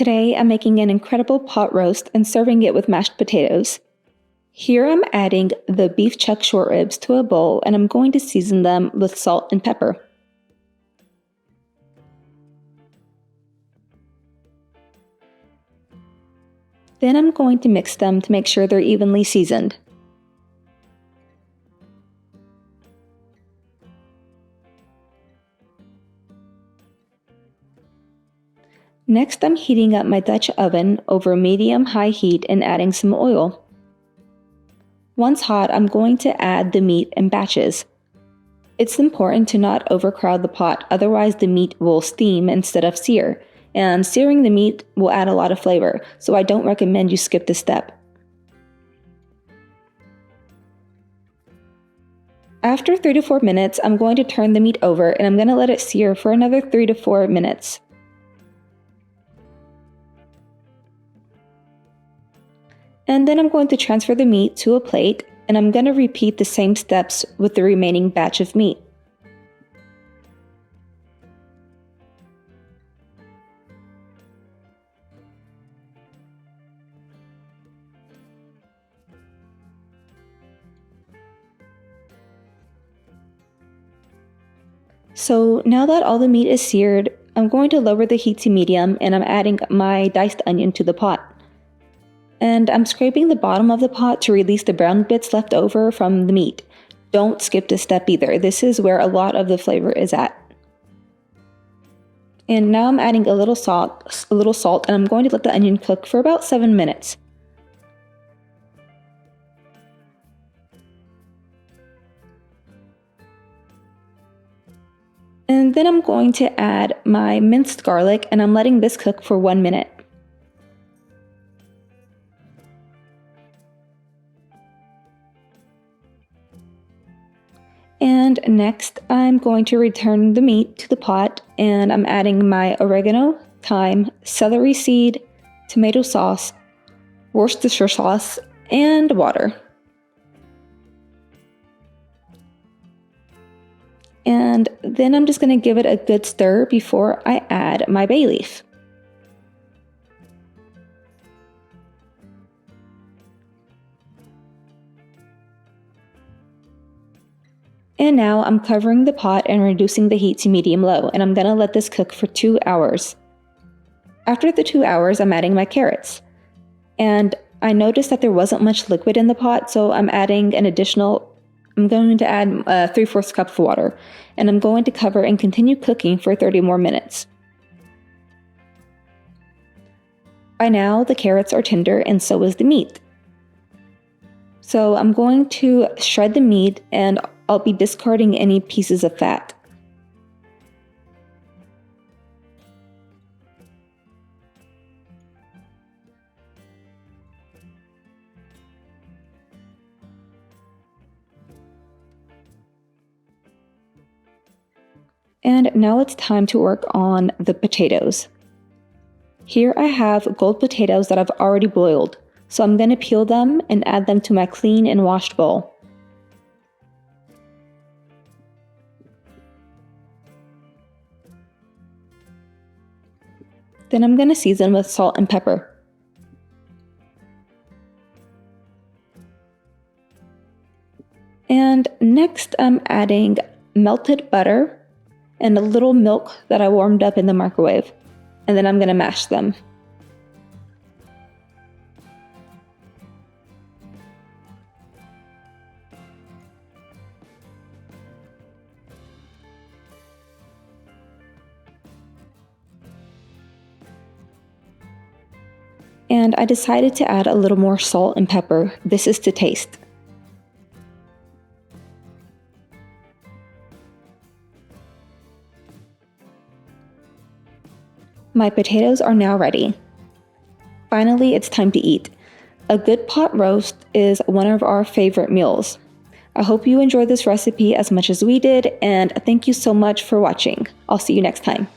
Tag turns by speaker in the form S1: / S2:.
S1: Today I'm making an incredible pot roast and serving it with mashed potatoes. Here I'm adding the beef chuck short ribs to a bowl and I'm going to season them with salt and pepper. Then I'm going to mix them to make sure they're evenly seasoned. Next, I'm heating up my Dutch oven over medium-high heat and adding some oil. Once hot, I'm going to add the meat in batches. It's important to not overcrowd the pot, otherwise the meat will steam instead of sear, and searing the meat will add a lot of flavor, so I don't recommend you skip this step. After 3 to 4 minutes, I'm going to turn the meat over and I'm going to let it sear for another 3 to 4 minutes. And then I'm going to transfer the meat to a plate, and I'm going to repeat the same steps with the remaining batch of meat. So now that all the meat is seared, I'm going to lower the heat to medium and I'm adding my diced onion to the pot. And I'm scraping the bottom of the pot to release the brown bits left over from the meat. Don't skip this step either. This is where a lot of the flavor is at. And now I'm adding a little salt, and I'm going to let the onion cook for about 7 minutes. And then I'm going to add my minced garlic, and I'm letting this cook for 1 minute. And next, I'm going to return the meat to the pot and I'm adding my oregano, thyme, celery seed, tomato sauce, Worcestershire sauce, and water. And then I'm just going to give it a good stir before I add my bay leaf. And now I'm covering the pot and reducing the heat to medium-low, and I'm going to let this cook for 2 hours. After the 2 hours, I'm adding my carrots. And I noticed that there wasn't much liquid in the pot, so I'm adding I'm going to add 3/4 cup of water. And I'm going to cover and continue cooking for 30 more minutes. By now, the carrots are tender and so is the meat. So I'm going to shred the meat and I'll be discarding any pieces of fat. And now it's time to work on the potatoes. Here I have gold potatoes that I've already boiled, so I'm going to peel them and add them to my clean and washed bowl. Then I'm going to season with salt and pepper. And next I'm adding melted butter and a little milk that I warmed up in the microwave. And then I'm going to mash them. And I decided to add a little more salt and pepper. This is to taste. My potatoes are now ready. Finally, it's time to eat. A good pot roast is one of our favorite meals. I hope you enjoyed this recipe as much as we did, and thank you so much for watching. I'll see you next time.